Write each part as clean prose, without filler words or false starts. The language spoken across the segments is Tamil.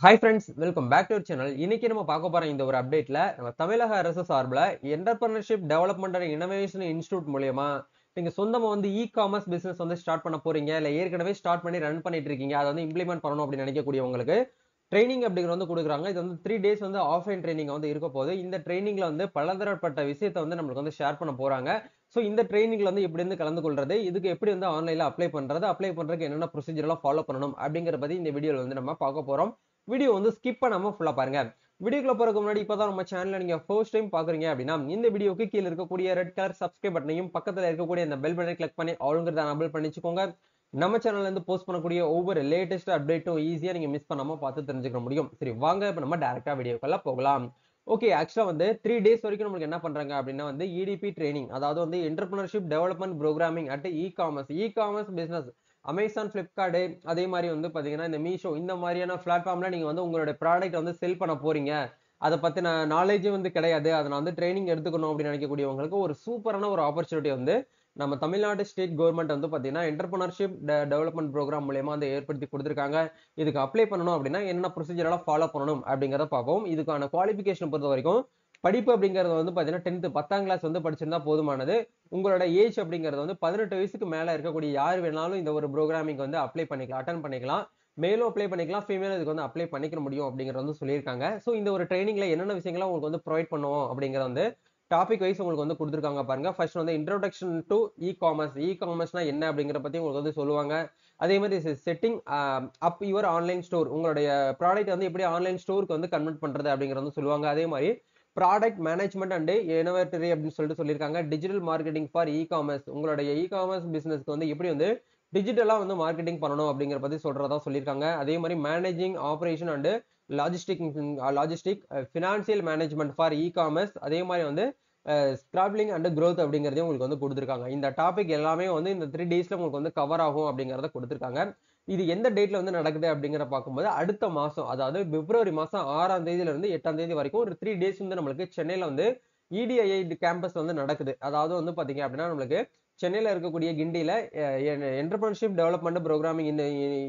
Hi friends, welcome back to our channel. இன்னைக்கு நம்ம பார்க்க போற இந்த ஒரு அப்டேட்ல நம்ம தமிழக அரசு சார்பில் entrepreneurship development and innovation institute மூலியமா நீங்க சொந்தமா வந்து காமர்ஸ் பிசினஸ் வந்து ஸ்டார்ட் பண்ண போறீங்க, இல்ல ஏற்கனவே ஸ்டார்ட் பண்ணி ரன் பண்ணிட்டு இருக்கீங்க, அதை வந்து இம்ப்ளிமெண்ட் பண்ணணும் அப்படின்னு நினைக்கக்கூடியவங்களுக்கு ட்ரைனிங் அப்படிங்கிறது வந்து கொடுக்குறாங்க. இது வந்து 3 days வந்து ஆஃப்லைன் ட்ரைனிங் வந்து இருக்க போது. இந்த ட்ரைனிங்ல வந்து பலதரப்பட்ட விஷயத்தை வந்து நம்மளுக்கு வந்து ஷேர் பண்ண போறாங்க. ஸோ இந்த ட்ரைனிங்ல வந்து எப்படி வந்து கலந்து கொள்றது, இதுக்கு எப்படி வந்து ஆன்லைன்ல அப்ளை பண்றது, அப்ளை பண்றதுக்கு என்னென்ன ப்ரொசீஜர் எல்லாம் ஃபாலோ பண்ணணும் அப்படிங்கிற பத்தி இந்த வீடியோல வந்து நம்ம பார்க்க போறோம். வீடியோ வந்து ஸ்கிப் பண்ணாம ஃபுல்லா பாருங்க. வீடியோக்குள்ள போறதுக்கு முன்னாடி இப்பதான் நம்ம சேனலை நீங்க ஃபர்ஸ்ட் டைம் பாக்குறீங்க அப்படின்னா இந்த வீடியோக்கு கீழ இருக்கக்கூடிய ரெட் கலர் சப்ஸ்கிரைப் பட்டனையும் பக்கத்துல இருக்கக்கூடிய இந்த பெல் பட்டனை கிளிக் பண்ணி ஆளுங்கிறத எனேபிள் பண்ணிச்சுக்கோங்க. நம்ம சேனல்ல இருந்து போஸ்ட் பண்ணக்கூடிய ஒவ்வொரு லேட்டஸ்ட் அப்டேட்டும் ஈஸியா நீங்க மிஸ் பண்ணாம பார்த்து தெரிஞ்சுக்க முடியும். சரி, வாங்க இப்ப நம்ம டைரக்டா வீடியோக்குள்ள போகலாம். ஓகே, ஆக்சுவலா வந்து 3 days வரைக்கும் நம்மளுக்கு என்ன பண்றாங்க அப்படின்னா வந்து இடிபி ட்ரைனிங், அதாவது வந்து entrepreneurship development programming at e commerce business. Amazon, Flipkart, அதே மாதிரி வந்து பாத்தீங்கன்னா இந்த மீஷோ, இந்த மாதிரியான பிளாட்ஃபார்ம்ல நீங்க வந்து உங்களுடைய ப்ராடக்ட் வந்து செல் பண்ண போறீங்க, அதை பத்தின நாலேஜும் வந்து கிடையாது, அதை நான் வந்து ட்ரைனிங் எடுத்துக்கணும் அப்படின்னு நினைக்கக்கூடியவங்களுக்கு ஒரு சூப்பரான ஒரு ஆப்பர்ச்சுனிட்டி வந்து நம்ம தமிழ்நாடு ஸ்டேட் கவர்மெண்ட் வந்து பாத்தீங்கன்னா என்டர்பிரினர்ஷிப் டெவலப்மெண்ட் ப்ரோக்ராம் மூலயமா வந்து ஏற்படுத்தி கொடுத்துருக்காங்க. இதுக்கு அப்ளை பண்ணணும் அப்படின்னா என்னென்ன ப்ரொசீஜர் எல்லாம் ஃபாலோ பண்ணணும் அப்படிங்கிறத பார்ப்போம். இதுக்கான குவாலிஃபிகேஷன் பொறுத்த வரைக்கும் படிப்பு அப்படிங்கிறது வந்து பாத்தீங்கன்னா 10th 10ஆம் கிளாஸ் வந்து படிச்சிருந்தா போதுமானது. உங்களோட ஏஜ் அப்படிங்கிறது வந்து 18 வயசுக்கு மேல இருக்கக்கூடிய யார் வேணாலும் இந்த ஒரு ப்ரோக்ராமிங் வந்து அப்ளை பண்ணிக்கலாம், அட்டன் பண்ணிக்கலாம். மேலும் அப்ளை பண்ணிக்கலாம், ஃபீமேலும் இதுக்கு வந்து அப்ளை பண்ணிக்க முடியும் அப்படிங்கறது வந்து சொல்லியிருக்காங்க. ஸோ இந்த ஒரு ட்ரைனிங்ல என்னென்ன விஷயங்களை உங்களுக்கு வந்து ப்ரொவைட் பண்ணுவோம் அப்படிங்கறது வந்து டாபிக் வைஸ் உங்களுக்கு வந்து கொடுத்துருக்காங்க பாருங்க. ஃபர்ஸ்ட் வந்து இன்ட்ரோடக்ஷன் டு இ காமர்ஸ்னா என்ன அப்படிங்கிற பத்தி உங்களுக்கு வந்து சொல்லுவாங்க. அதே மாதிரி setting up your online store, உங்களுடைய ப்ராடக்ட் வந்து எப்படி ஆன்லைன் ஸ்டோருக்கு வந்து கன்வெர்ட் பண்றது அப்படிங்கறது வந்து சொல்லுவாங்க. அதே மாதிரி ப்ராடக்ட் மேனேஜ்மெண்ட் அண்ட் இனோவேட்டரி அப்படின்னு சொல்லிட்டு சொல்லியிருக்காங்க. டிஜிட்டல் மார்க்கெட்டிங் ஃபார் காமர்ஸ், உங்களுடைய காமர்ஸ் பிசினஸ்க்கு வந்து எப்படி வந்து டிஜிட்டலா வந்து மார்க்கெட்டிங் பண்ணணும் அப்படிங்கிற பத்தி சொல்றதா சொல்லியிருக்காங்க. அதே மாதிரி managing operation and logistic financial management for commerce, அதே மாதிரி வந்து ஸ்கிராப்லிங் அண்ட் growth அப்படிங்கறதையும் உங்களுக்கு வந்து கொடுத்துருக்காங்க. இந்த டாபிக் எல்லாமே வந்து இந்த 3 daysல உங்களுக்கு வந்து கவர் ஆகும் அப்படிங்கறத கொடுத்துருக்காங்க. இது எந்த டேட்ல வந்து நடக்குது அப்படிங்கிற பார்க்கும்போது அடுத்த மாசம், அதாவது பிப்ரவரி மாசம் 6ஆம் தேதியில இருந்து 8ஆம் தேதி வரைக்கும் ஒரு 3 days வந்து நம்மளுக்கு சென்னையில வந்து இடிஐஐ கேம்பஸ் வந்து நடக்குது. அதாவது வந்து பாத்தீங்க அப்படின்னா நம்மளுக்கு சென்னையில இருக்கக்கூடிய கிண்டியில என்டர்பிரினர்ஷிப் டெவலப்மெண்ட் ப்ரோக்ராமிங் இந்த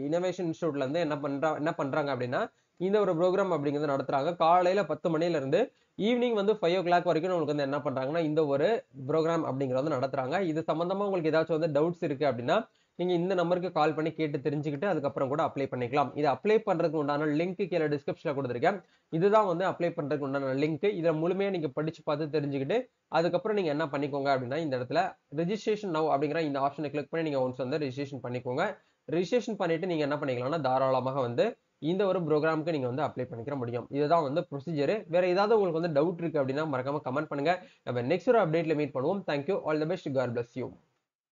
இனோவேஷன் இன்ஸ்டியூட்ல இருந்து என்ன பண்றாங்க அப்படின்னா இந்த ஒரு ப்ரோக்ராம் அப்படிங்கிறது நடத்துறாங்க. காலையில 10 மணில இருந்து ஈவினிங் வந்து 5 o'clock வரைக்கும் நம்மளுக்கு வந்து என்ன பண்றாங்கன்னா இந்த ஒரு ப்ரோக்ராம் அப்படிங்கிறது வந்து நடத்துறாங்க. இது சம்பந்தமா உங்களுக்கு ஏதாச்சும் வந்து டவுட்ஸ் இருக்கு அப்படின்னா நீங்க இந்த நம்பருக்கு கால் பண்ணி கேட்டு தெரிஞ்சுக்கிட்டு அதுக்கப்புறம் கூட அப்ளை பண்ணிக்கலாம். இது அப்ளை பண்றதுக்கு உண்டான லிங்க் கீழே டிஸ்கிரிப்ஷன்ல கொடுத்துருக்கேன். இதுதான் வந்து அப்ளை பண்றதுக்கு உண்டான லிங்க். இதை முழுமையா நீங்க படிச்சு பார்த்து தெரிஞ்சுக்கிட்டு அதுக்கப்புறம் நீங்க என்ன பண்ணிக்கோங்க அப்படின்னா இந்த இடத்துல ரெஜிஸ்ட்ரேஷன் நவ் அப்படிங்கிற இந்த ஆப்ஷனை கிளிக் பண்ணி நீங்க ஒன்ஸ் வந்து ரெஜிஸ்ட்ரேஷன் பண்ணிக்கோங்க. ரெஜிஸ்ட்ரேஷன் பண்ணிட்டு நீங்க என்ன பண்ணிக்கலாம்னா தாராளமாக வந்து இந்த ஒரு ப்ரோக்ராமுக்கு நீங்க வந்து அப்ளை பண்ணிக்கிற முடியும். இதுதான் வந்து ப்ரொசீஜர். வேற ஏதாவது உங்களுக்கு வந்து டவுட் இருக்கு அப்படின்னா மறக்காம கமெண்ட் பண்ணுங்க. நம்ம நெக்ஸ்ட் ஒரு அப்டேட்ல மீட் பண்ணுவோம். Thank you, all the best, God bless you.